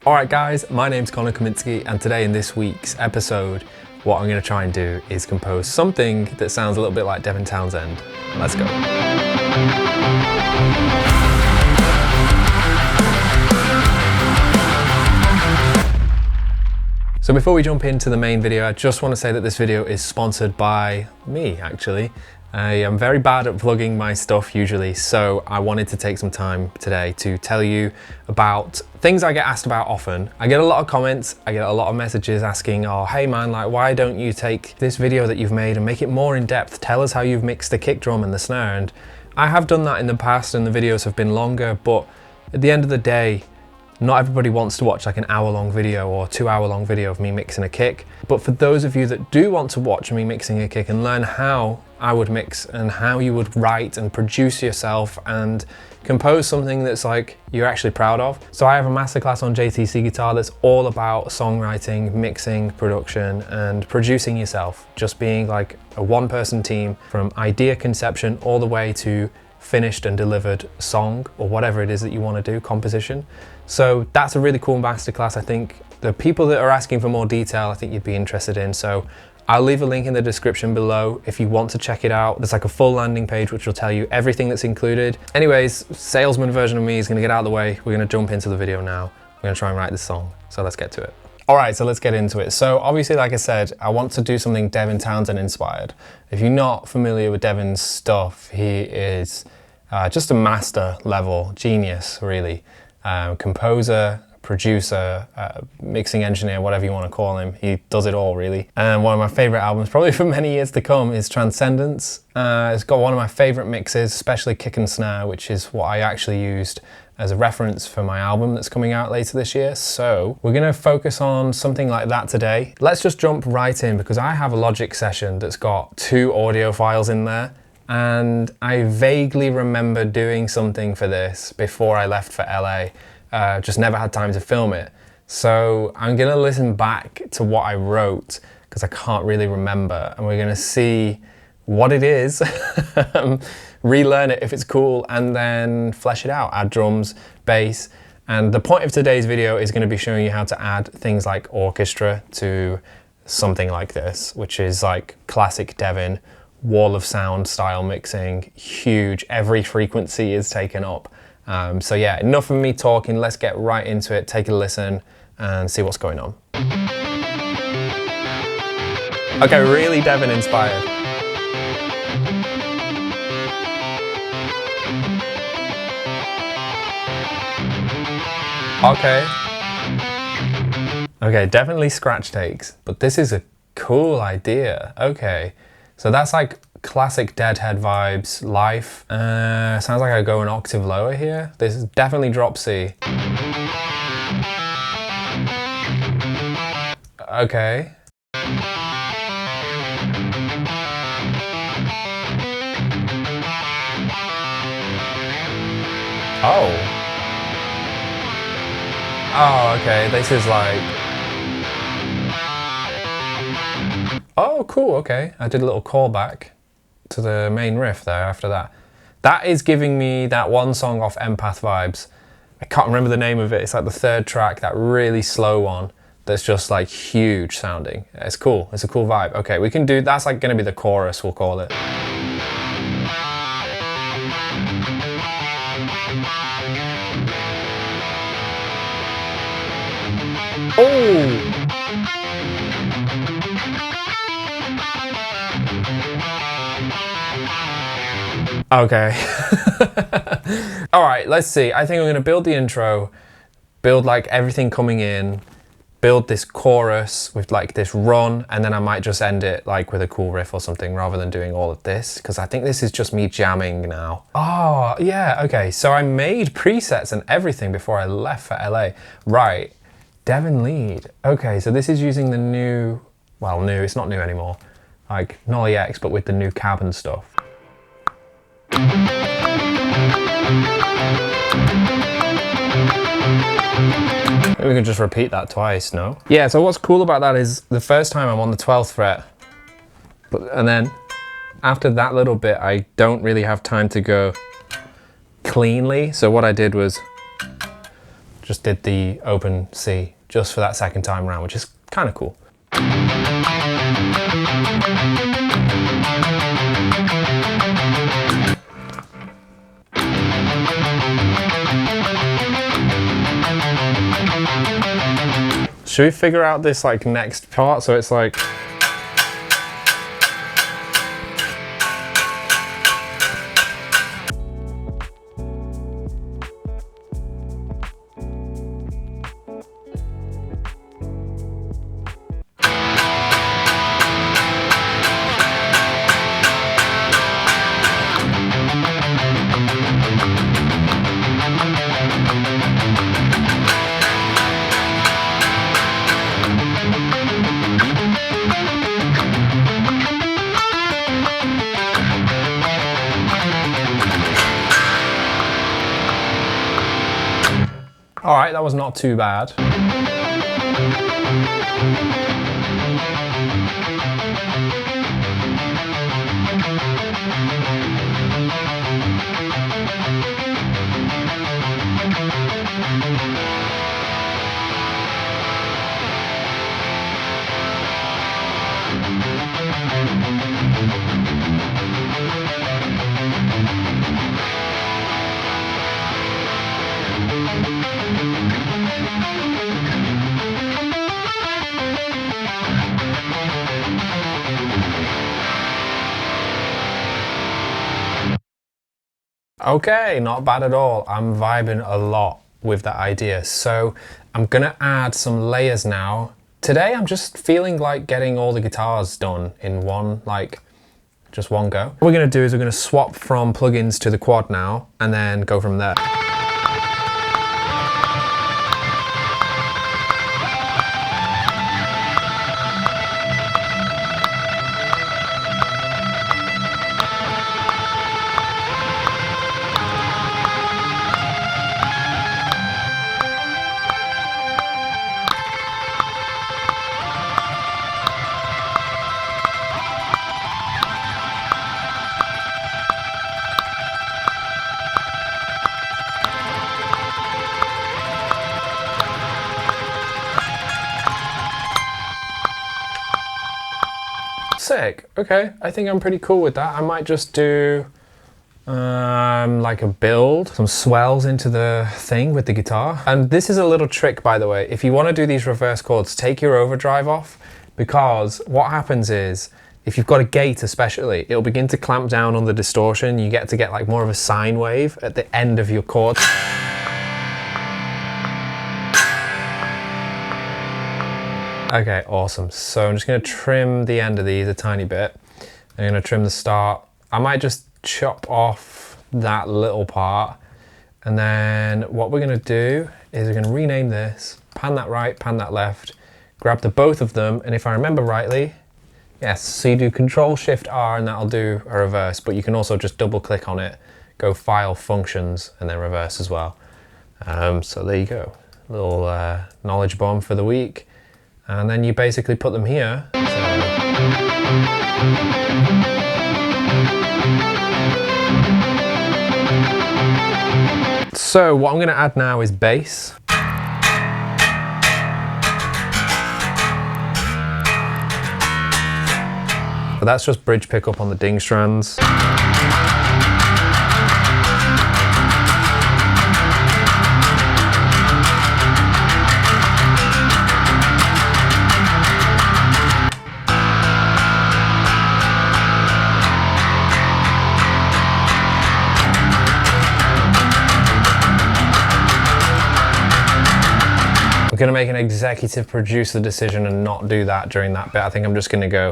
Alright guys, my name's Kaminski, and today in this week's episode, what I'm going to try and do is compose something that sounds a little bit like Devin Townsend. Let's go. So before we jump into the main video, I just want to say that this video is sponsored by me, actually. I am very bad at vlogging my stuff usually, so I wanted to take some time today to tell you about things I get asked about often. I get a lot of comments, I get a lot of messages asking, oh, hey man, like, why don't you take this video that you've made and make it more in depth? Tell us how you've mixed the kick drum and the snare. And I have done that in the past and the videos have been longer, but at the end of the day, not everybody wants to watch like an hour-long video or 2-hour-long video of me mixing a kick. But for those of you that do want to watch me mixing a kick and learn how I would mix and how you would write and produce yourself and compose something that's like you're actually proud of. So I have a masterclass on JTC guitar that's all about songwriting, mixing, production, and producing yourself. Just being like a one-person team from idea conception all the way to finished and delivered song or whatever it is that you want to do, composition. So that's a really cool masterclass. I think the people that are asking for more detail, I think you'd be interested in. So I'll leave a link in the description below if you want to check it out. There's like a full landing page which will tell you everything that's included. Anyways, salesman version of me is going to get out of the way. We're going to jump into the video now. We're going to try and write this song. So let's get to it. All right, so let's get into it. So obviously, like I said, I want to do something Devin Townsend inspired. If you're not familiar with Devin's stuff, he is just a master level genius, really. Composer, producer, mixing engineer, whatever you want to call him. He does it all, really. And one of my favorite albums, probably for many years to come, is Transcendence. It's got one of my favorite mixes, especially kick and snare, which is what I actually used as a reference for my album that's coming out later this year. So we're going to focus on something like that today. Let's just jump right in, because I have a Logic session that's got 2 audio files in there. And I vaguely remember doing something for this before I left for LA, just never had time to film it. So I'm gonna listen back to what I wrote, because I can't really remember, and we're gonna see what it is, relearn it if it's cool, and then flesh it out, add drums, bass. And the point of today's video is gonna be showing you how to add things like orchestra to something like this, which is like classic Devin, wall of sound style mixing, huge, every frequency is taken up. So yeah, enough of me talking, let's get right into it, take a listen and see what's going on. Okay, really Devin inspired. Okay, definitely scratch takes, but this is a cool idea. Okay. So that's like classic Deadhead vibes, Life. Sounds like I go an octave lower here. This is definitely drop C. Okay. Oh. Oh, okay, this is like... Oh, cool, okay. I did a little callback to the main riff there after that. That is giving me that one song off Empath vibes. I can't remember the name of it. It's like the 3rd track, that really slow one that's just like huge sounding. It's cool, it's a cool vibe. Okay, we can do, that's like gonna be the chorus, we'll call it. Oh! Okay. All right, let's see. I think I'm gonna build the intro, build like everything coming in, build this chorus with like this run, and then I might just end it like with a cool riff or something rather than doing all of this, because I think this is just me jamming now. Oh, yeah, okay. So I made presets and everything before I left for LA. Right, Devin lead. Okay, so this is using the new, well, new, it's not new anymore, like Nolly X, but with the new cab and stuff. Maybe we can just repeat that twice, no? Yeah, so what's cool about that is the first time I'm on the 12th fret, and then after that little bit, I don't really have time to go cleanly. So what I did was just did the open C just for that second time around, which is kind of cool. Should we figure out this like next part? So it's like, all right, that was not too bad. Okay, not bad at all. I'm vibing a lot with that idea. So I'm gonna add some layers now. Today I'm just feeling like getting all the guitars done in one, like just one go. What we're gonna do is we're gonna swap from plugins to the quad now and then go from there. Sick. Okay, I think I'm pretty cool with that. I might just do like a build, some swells into the thing with the guitar. And this is a little trick, by the way. If you want to do these reverse chords, take your overdrive off, because what happens is, if you've got a gate especially, it'll begin to clamp down on the distortion. You get to get like more of a sine wave at the end of your chord. Okay, awesome. So I'm just gonna trim the end of these a tiny bit. I'm gonna trim the start. I might just chop off that little part. And then what we're gonna do is we're gonna rename this, pan that right, pan that left, grab the both of them. And if I remember rightly, yes, so you do Control-Shift-R and that'll do a reverse, but you can also just double click on it, go File, Functions, and then reverse as well. So there you go, little knowledge bomb for the week. And then you basically put them here. So what I'm gonna add now is bass. But that's just bridge pickup on the ding strands. I'm gonna make an executive producer decision and not do that during that bit. I think I'm just gonna go.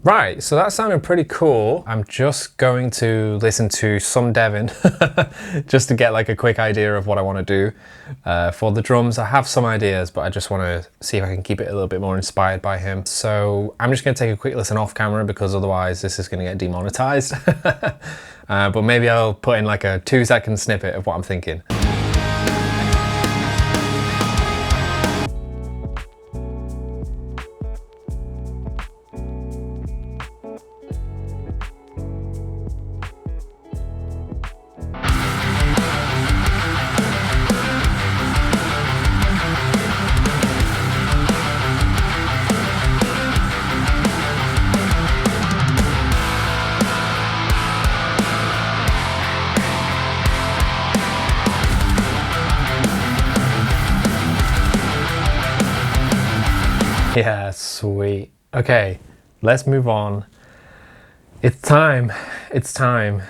Right, so that sounded pretty cool. I'm just going to listen to some Devin just to get like a quick idea of what I wanna do. For the drums, I have some ideas, but I just wanna see if I can keep it a little bit more inspired by him. So I'm just gonna take a quick listen off camera because otherwise this is gonna get demonetized. But maybe I'll put in like a 2-second snippet of what I'm thinking. Yeah, sweet. Okay, let's move on. It's time. It's time.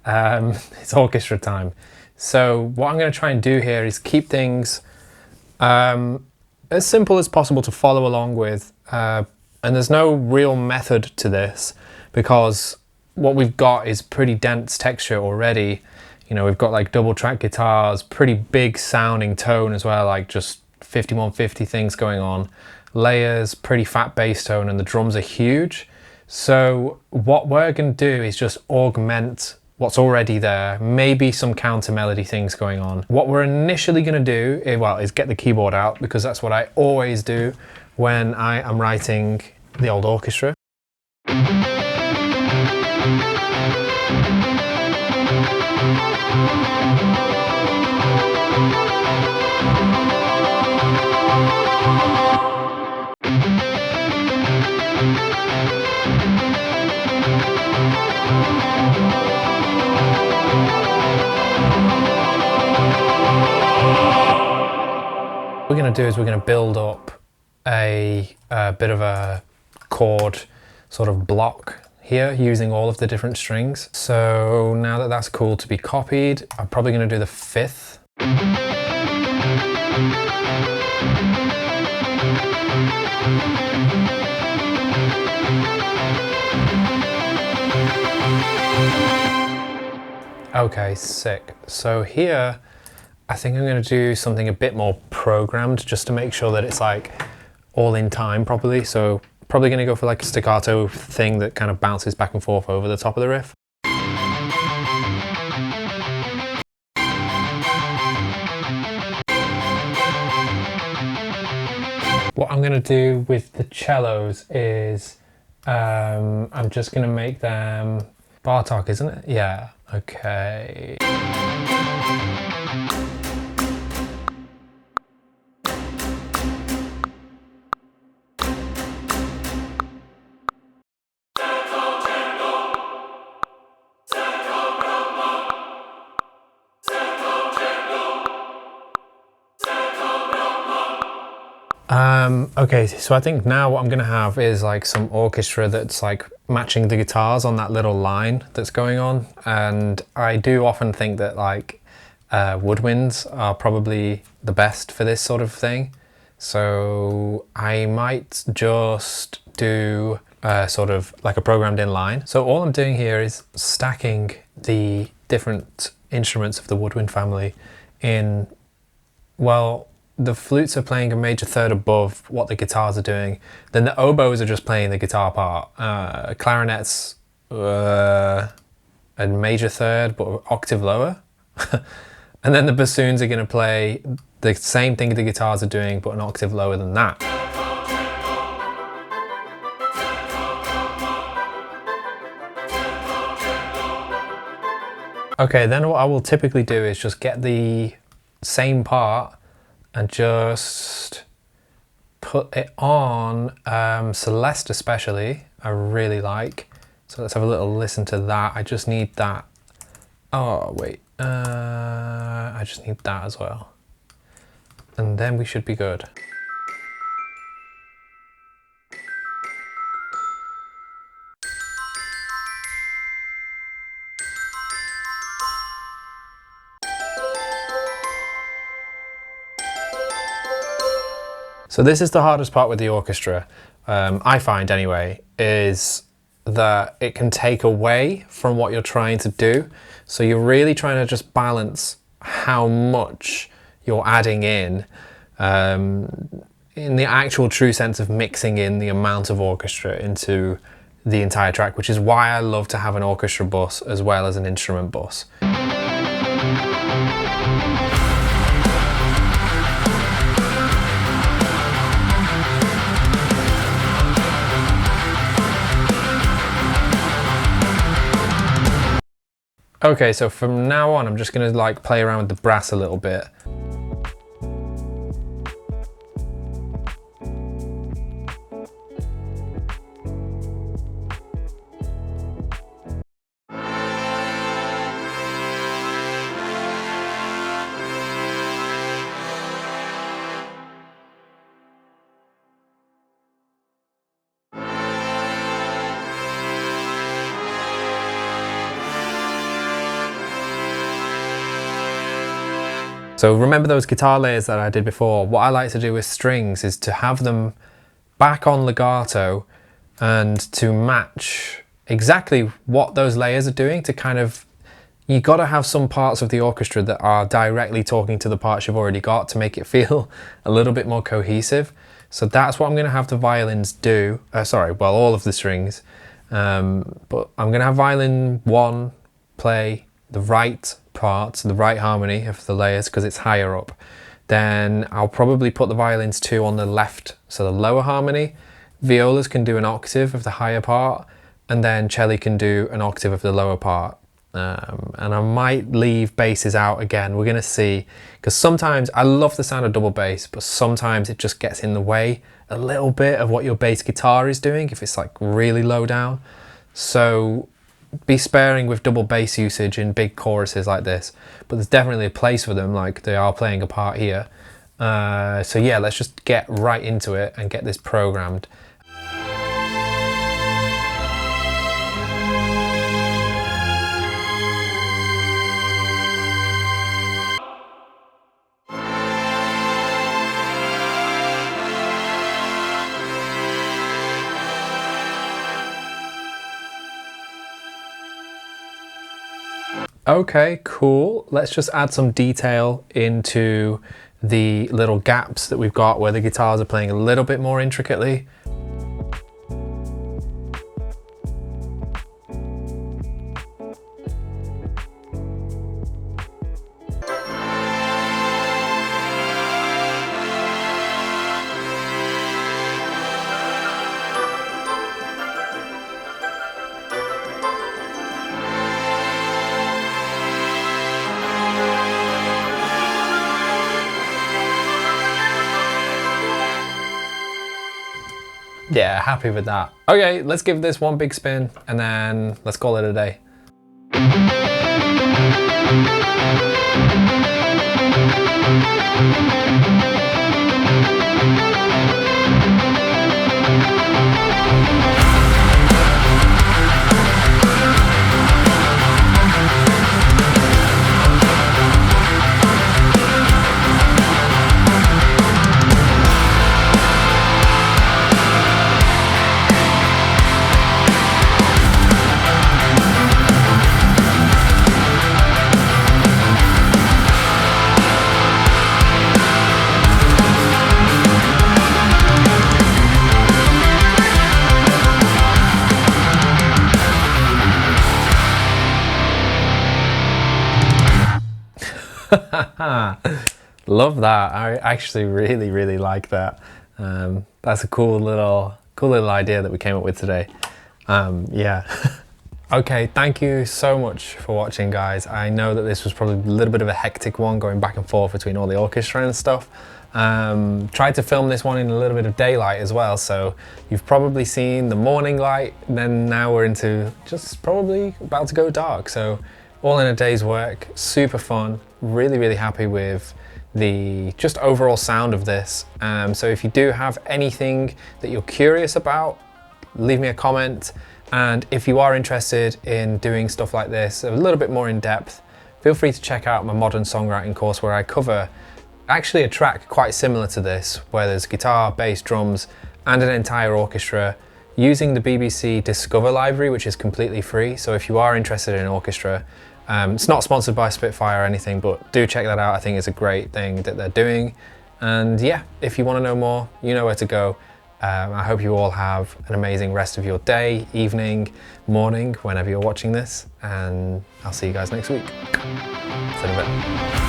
It's orchestra time. So what I'm going to try and do here is keep things as simple as possible to follow along with. And there's no real method to this because what we've got is pretty dense texture already. You know, we've got like double track guitars, pretty big sounding tone as well, like just 5150 things going on. Layers, pretty fat bass tone, and the drums are huge. So what we're going to do is just augment what's already there, maybe some counter melody things going on. What we're initially going to do, well, is get the keyboard out, because that's what I always do when I am writing the old orchestra. What we're going to do is we're going to build up a bit of a chord sort of block here using all of the different strings. So now that that's cool to be copied, I'm probably going to do the fifth. Okay, sick. So here, I think I'm going to do something a bit more programmed just to make sure that it's like all in time properly. So probably going to go for like a staccato thing that kind of bounces back and forth over the top of the riff. What I'm going to do with the cellos is I'm just going to make them Bartok, isn't it? Yeah, okay. Okay, so I think now what I'm gonna have is like some orchestra that's like matching the guitars on that little line that's going on. And I do often think that like woodwinds are probably the best for this sort of thing. So I might just do sort of like a programmed in line. So all I'm doing here is stacking the different instruments of the woodwind family in, well, the flutes are playing a major third above what the guitars are doing. Then the oboes are just playing the guitar part. Clarinets a major third, but octave lower. And then the bassoons are going to play the same thing the guitars are doing, but an octave lower than that. Okay, then what I will typically do is just get the same part and just put it on Celeste especially, I really like. So let's have a little listen to that. I just need that. Oh, wait. I just need that as well. And then we should be good. So this is the hardest part with the orchestra, I find anyway, is that it can take away from what you're trying to do. So you're really trying to just balance how much you're adding in the actual true sense of mixing in the amount of orchestra into the entire track, which is why I love to have an orchestra bus as well as an instrument bus. Okay, so from now on, I'm just gonna like play around with the brass a little bit. So remember those guitar layers that I did before? What I like to do with strings is to have them back on legato and to match exactly what those layers are doing, to kind of, you got to have some parts of the orchestra that are directly talking to the parts you've already got to make it feel a little bit more cohesive. So that's what I'm going to have the violins do. Well, all of the strings. But I'm going to have violin 1 play the right part, the right harmony of the layers, because it's higher up. Then I'll probably put the violins 2 on the left, so the lower harmony. Violas can do an octave of the higher part, and then cello can do an octave of the lower part. And I might leave basses out again. We're going to see, because sometimes I love the sound of double bass, but sometimes it just gets in the way a little bit of what your bass guitar is doing if it's like really low down. So be sparing with double bass usage in big choruses like this, but there's definitely a place for them, like they are playing a part here. So yeah, let's just get right into it and get this programmed. Okay, cool. Let's just add some detail into the little gaps that we've got where the guitars are playing a little bit more intricately. Yeah, happy with that. Okay, let's give this one big spin and then let's call it a day. Love that. I actually really like that. That's a cool little idea that we came up with today. Yeah. Okay, thank you so much for watching, guys. I know that this was probably a little bit of a hectic one, going back and forth between all the orchestra and stuff. Tried to film this one in a little bit of daylight as well, so you've probably seen the morning light, then now we're into just probably about to go dark. So all in a day's work, super fun. Really happy with the just overall sound of this. So if you do have anything that you're curious about, leave me a comment. And if you are interested in doing stuff like this a little bit more in depth, feel free to check out my modern songwriting course, where I cover actually a track quite similar to this, where there's guitar, bass, drums, and an entire orchestra using the BBC Discover library, which is completely free. So if you are interested in orchestra, it's not sponsored by Spitfire or anything, but do check that out. I think it's a great thing that they're doing. And yeah, if you want to know more, you know where to go. I hope you all have an amazing rest of your day, evening, morning, whenever you're watching this, and I'll see you guys next week. See you in a bit.